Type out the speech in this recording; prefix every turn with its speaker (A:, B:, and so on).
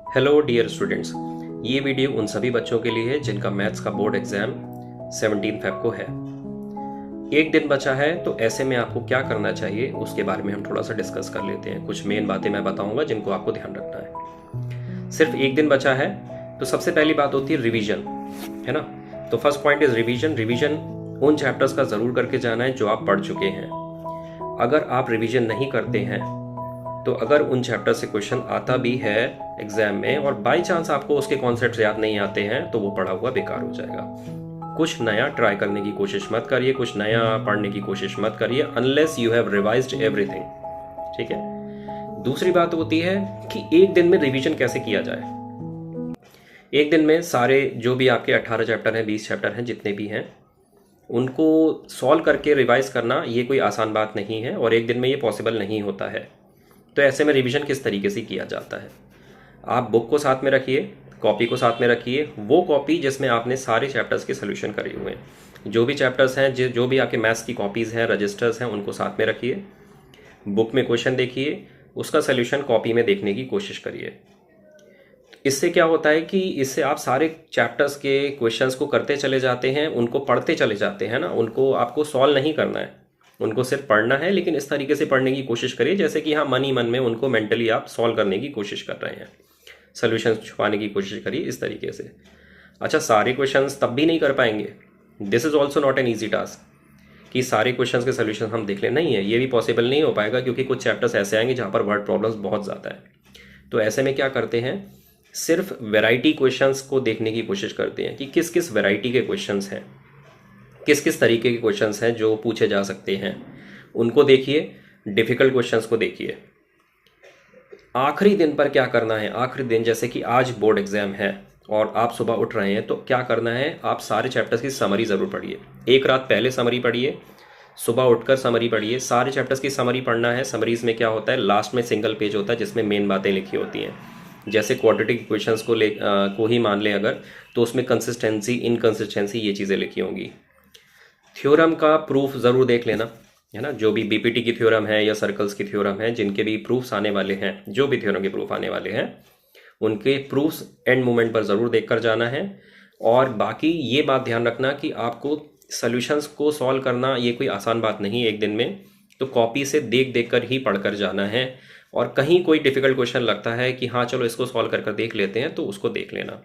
A: Hello dear students, ये video उन सभी बच्चों के लिए है जिनका मैथ्स का बोर्ड एग्जाम 17 फेब को है। एक दिन बचा है, तो ऐसे में आपको क्या करना चाहिए उसके बारे में हम थोड़ा सा डिस्कस कर लेते हैं। कुछ मेन बातें मैं बताऊंगा जिनको आपको ध्यान रखना है। सिर्फ एक दिन बचा है, तो सबसे पहली बात होती है रिवीजन, है ना। तो first point is revision. Revision उन चैप्टर्स का ज़रूर करके जाना है जो आप पढ़ चुके हैं। अगर आप रिवीजन नहीं करते हैं तो अगर उन चैप्टर से क्वेश्चन आता भी है एग्जाम में और बाय चांस आपको उसके कॉन्सेप्ट्स याद नहीं आते हैं, तो वो पढ़ा हुआ बेकार हो जाएगा। कुछ नया ट्राई करने की कोशिश मत करिए, कुछ नया पढ़ने की कोशिश मत करिए unless you have revised everything. ठीक है। दूसरी बात होती है कि एक दिन में रिवीजन कैसे किया जाए। एक दिन में सारे जो भी आपके 18 चैप्टर हैं, 20 चैप्टर हैं, जितने भी हैं, उनको सॉल्व करके रिवाइज करना ये कोई आसान बात नहीं है और एक दिन में ये पॉसिबल नहीं होता है। तो ऐसे में रिवीजन किस तरीके से किया जाता है। आप बुक को साथ में रखिए, कॉपी को साथ में रखिए, वो कॉपी जिसमें आपने सारे चैप्टर्स के सोल्यूशन करे हुए हैं। जो भी चैप्टर्स हैं, जो भी आपके मैथ्स की कॉपीज़ हैं, रजिस्टर्स हैं, उनको साथ में रखिए। बुक में क्वेश्चन देखिए, उसका सोल्यूशन कॉपी में देखने की कोशिश करिए। इससे क्या होता है कि इससे आप सारे चैप्टर्स के क्वेश्चंस को करते चले जाते हैं, उनको पढ़ते चले जाते हैं ना। उनको आपको सॉल्व नहीं करना है, उनको सिर्फ पढ़ना है, लेकिन इस तरीके से पढ़ने की कोशिश करिए जैसे कि हाँ, मन ही मन में उनको मेंटली आप सॉल्व करने की कोशिश कर रहे हैं, सोल्यूशन छुपाने की कोशिश करिए इस तरीके से। अच्छा, सारे क्वेश्चंस तब भी नहीं कर पाएंगे। This is also not an easy task कि सारे क्वेश्चंस के सोल्यूशन हम देख लें। नहीं है, ये भी पॉसिबल नहीं हो पाएगा क्योंकि कुछ चैप्टर्स ऐसे आएंगे जहाँ पर वर्ड प्रॉब्लम्स बहुत ज़्यादा है। तो ऐसे में क्या करते हैं, सिर्फ वैरायटी क्वेश्चंस को देखने की कोशिश करते हैं कि किस किस वैरायटी के क्वेश्चंस हैं, किस किस तरीके के क्वेश्चंस हैं जो पूछे जा सकते हैं, उनको देखिए। डिफ़िकल्ट क्वेश्चंस को देखिए। आखिरी दिन पर क्या करना है, आखिरी दिन जैसे कि आज बोर्ड एग्जाम है और आप सुबह उठ रहे हैं, तो क्या करना है, आप सारे चैप्टर्स की समरी ज़रूर पढ़िए। एक रात पहले समरी पढ़िए, सुबह उठकर समरी पढ़िए। सारे चैप्टर्स की समरी पढ़ना है। समरीज में क्या होता है, लास्ट में सिंगल पेज होता है जिसमें मेन बातें लिखी होती हैं। जैसे क्वाड्रेटिक इक्वेशंस को ही मान लें अगर, तो उसमें कंसिस्टेंसी, इनकंसिस्टेंसी, ये चीज़ें लिखी होंगी। थ्योरम का प्रूफ ज़रूर देख लेना, है ना। जो भी बीपीटी की थ्योरम है या सर्कल्स की थ्योरम है, जिनके भी प्रूफ्स आने वाले हैं, जो भी थ्योरम के प्रूफ आने वाले हैं, उनके प्रूफ्स एंड मोमेंट पर ज़रूर देख कर जाना है। और बाकी ये बात ध्यान रखना कि आपको सॉल्यूशंस को सॉल्व करना ये कोई आसान बात नहीं है एक दिन में। तो कॉपी से देख देख कर ही पढ़ कर जाना है। और कहीं कोई डिफ़िकल्ट क्वेश्चन लगता है कि हाँ चलो इसको सॉल्व कर देख लेते हैं, तो उसको देख लेना।